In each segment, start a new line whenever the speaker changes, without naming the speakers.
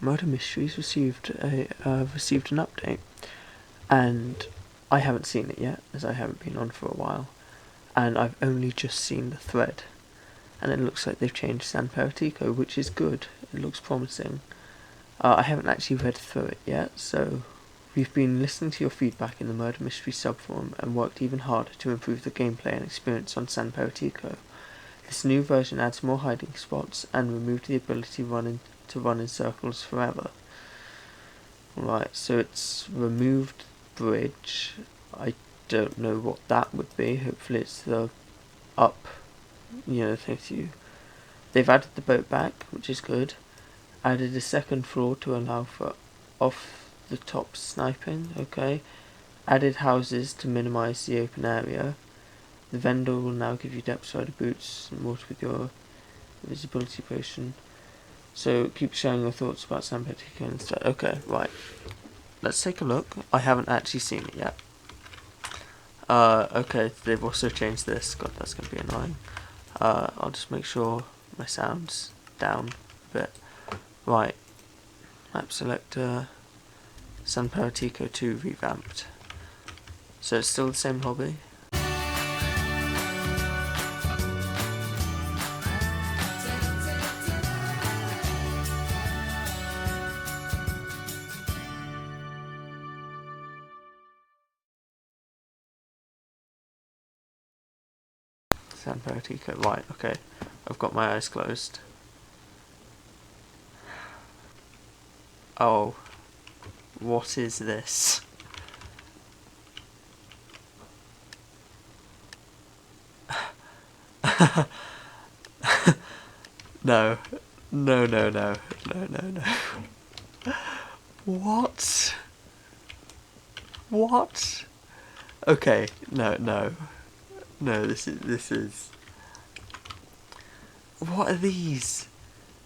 Murder Mysteries received an update, and I haven't seen it yet, as I haven't been on for a while, and I've only just seen the thread, and it looks like they've changed San Peratico, which is good. It looks promising. I haven't actually read through it yet, so we've been listening to your feedback in the Murder Mystery subforum and worked even harder to improve the gameplay and experience on San Peratico. This new version adds more hiding spots and removed the ability to run in circles forever. Right, so it's removed bridge. I don't know what that would be. Hopefully it's the up, things you... They've added the boat back, which is good. Added a second floor to allow for off-the-top sniping, okay. Added houses to minimise the open area. The vendor will now give you depth strider boots and water with your visibility potion. So keep sharing your thoughts about San Peratico instead. Okay, right. Let's take a look. I haven't actually seen it yet. Okay, they've also changed this. God, that's going to be annoying. I'll just make sure my sound's down a bit. Right. Map selector. San Peratico 2 revamped. So it's still the same lobby. San Peratico, right, okay. I've got my eyes closed. Oh. What is this? No. No, no, no. No, no, no. What? What? Okay, no, no. No, this is... What are these?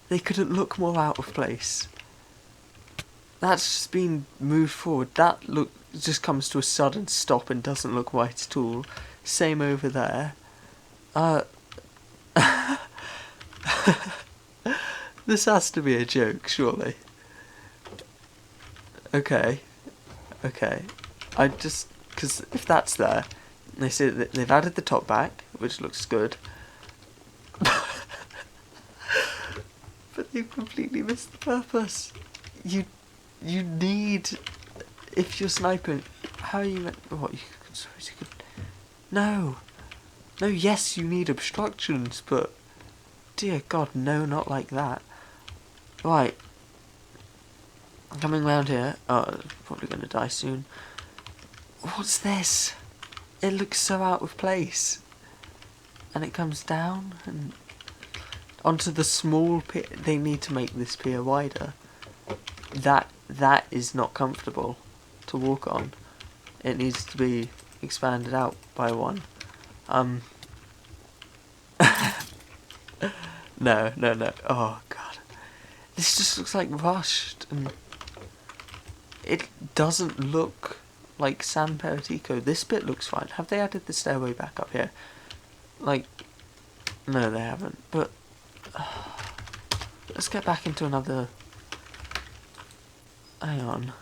They couldn't look more out of place. That's just been moved forward. That look just comes to a sudden stop and doesn't look right at all. Same over there. This has to be a joke, surely. Okay. Okay. I just... Because if that's there... They say that they've added the top back, which looks good. But they've completely missed the purpose. You need... If you're sniping... How are you meant... What, you could... No. No, yes, you need obstructions, but... Dear God, no, not like that. Right. I'm coming round here. Oh, probably going to die soon. What's this? It looks so out of place. And it comes down and... Onto the small pier. They need to make this pier wider. That is not comfortable to walk on. It needs to be expanded out by one. No. Oh God, this just looks like rushed, and it doesn't look like San Peratico. This bit looks fine. Have they added the stairway back up here? Like, no, they haven't. But let's get back into another. Hang on.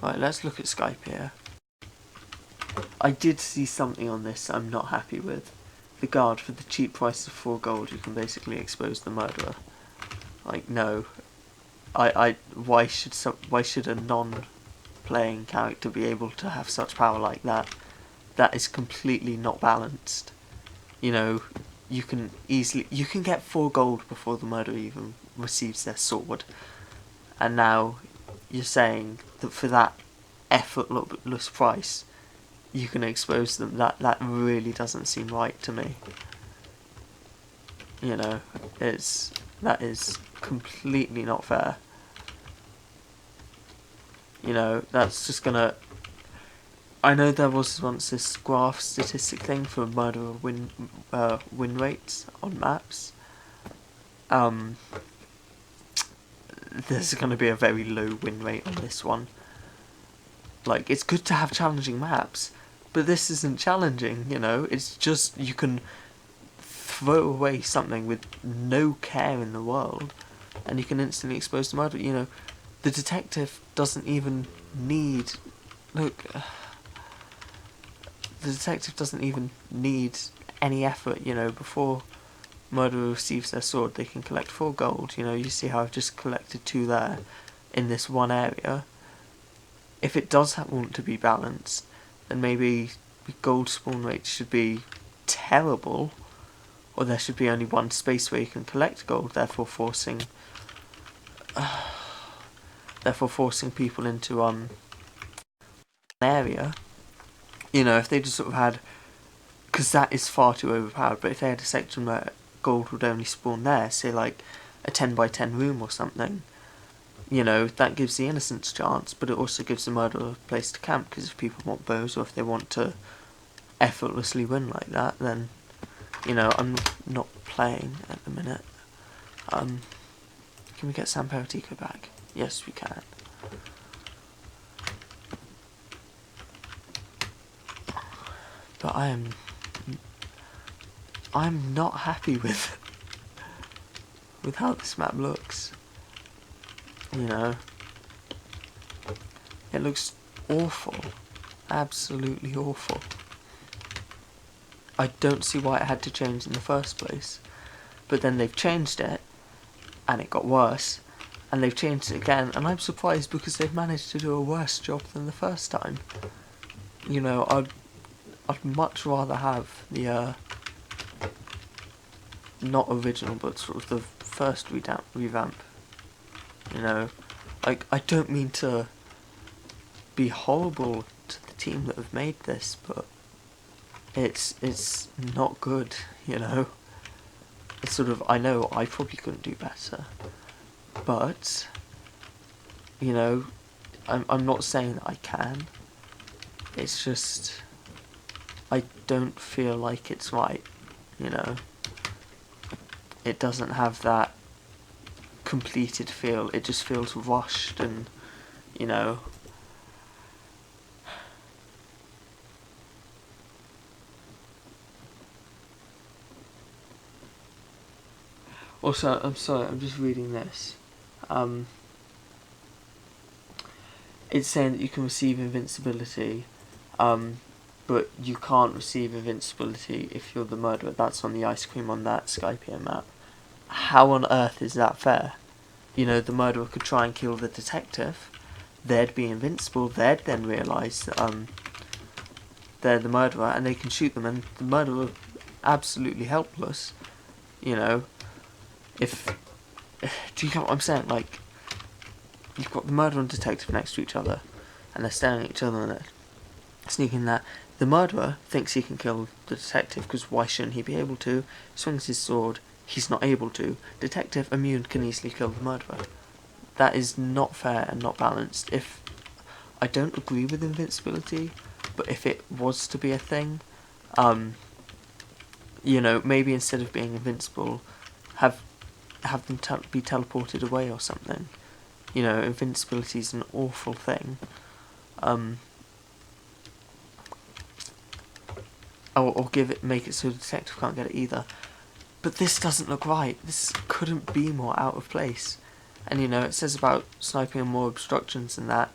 Right, let's look at Skype here. I did see something on this I'm not happy with. The guard, for the cheap price of 4 gold, you can basically expose the murderer. Like, no. Why should a non-playing character be able to have such power like that? That is completely not balanced. You know, you can get 4 gold before the murderer even receives their sword. And now you're saying that for that effortless price, you can expose them. That really doesn't seem right to me. You know, that is completely not fair. You know, that's just gonna... I know there was once this graph statistic thing for murderer win rates on maps. There's going to be a very low win rate on this one. Like, it's good to have challenging maps, but this isn't challenging, you know. It's just you can throw away something with no care in the world, and you can instantly expose the murderer. You know, the detective doesn't even need... Look, the detective doesn't even need any effort, you know. Before murderer receives their sword, they can collect 4 gold. You know, you see how I've just collected 2 there in this one area. If it does want to be balanced, then maybe gold spawn rate should be terrible, or there should be only one space where you can collect gold, therefore forcing people into an area. You know, if they just sort of had, because that is far too overpowered, but if they had a section where gold would only spawn there, say like a 10 by 10 room or something, you know, that gives the innocents a chance, but it also gives the murderer a place to camp, because if people want bows, or if they want to effortlessly win like that, then, you know, I'm not playing at the minute. Can we get San Peratico back? Yes, we can. But I'm not happy with how this map looks. You know, it looks awful, absolutely awful. I don't see why it had to change in the first place, but then they've changed it, and it got worse, and they've changed it again, and I'm surprised because they've managed to do a worse job than the first time. You know, I'd much rather have the not original, but sort of the first revamp. You know, like, I don't mean to be horrible to the team that have made this, but it's not good, you know. It's sort of, I know I probably couldn't do better, but, you know, I'm not saying that I can. It's just, I don't feel like it's right, you know. It doesn't have that completed feel. It just feels rushed, and, you know, also, I'm sorry, I'm just reading this. It's saying that you can receive invincibility, but you can't receive invincibility if you're the murderer. That's on the ice cream on that Skypiea map. How on earth is that fair? You know, the murderer could try and kill the detective, they'd be invincible, they'd then realise that they're the murderer, and they can shoot them, and the murderer absolutely helpless. You know, if... Do you get what I'm saying? Like, you've got the murderer and detective next to each other, and they're staring at each other and they're sneaking that. The murderer thinks he can kill the detective, because why shouldn't he be able to? Swings his sword, he's not able to. Detective, immune, can easily kill the murderer. That is not fair and not balanced. If I don't agree with invincibility, but if it was to be a thing, you know, maybe instead of being invincible, have them be teleported away or something. You know, invincibility is an awful thing. Or make it so the detective can't get it either. But this doesn't look right. This couldn't be more out of place. And, you know, it says about sniping and more obstructions and that.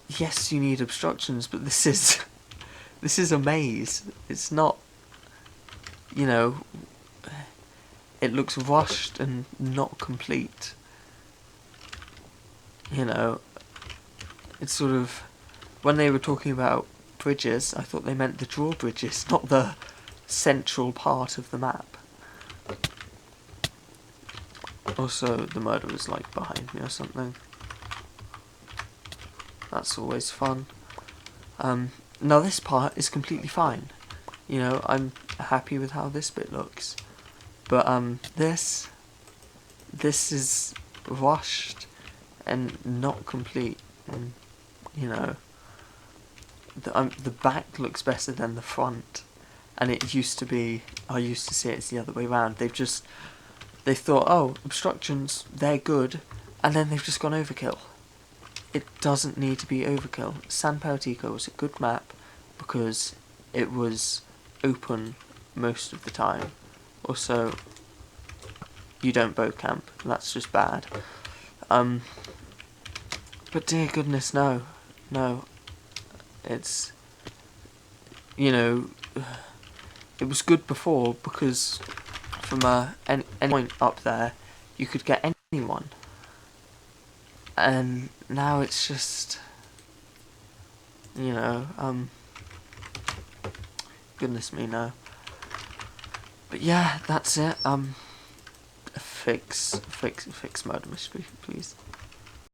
Yes, you need obstructions, but this is a maze. It's not, you know, it looks rushed and not complete. You know, it's sort of, when they were talking about bridges, I thought they meant the drawbridges, not the central part of the map. Also, the murderer's like behind me or something. That's always fun. Now this part is completely fine. You know, I'm happy with how this bit looks. But this is rushed and not complete. And, you know, the back looks better than the front, and it used to be, I used to see it's the other way around. They thought, oh, obstructions, they're good, and then they've just gone overkill. It doesn't need to be overkill. San Peratico was a good map because it was open most of the time, Also, you don't bow camp. That's just bad. But dear goodness, no. No. It's... You know... It was good before because from any point up there, you could get anyone. And now it's just... You know, goodness me, no. But yeah, that's it. Fix murder mystery, please.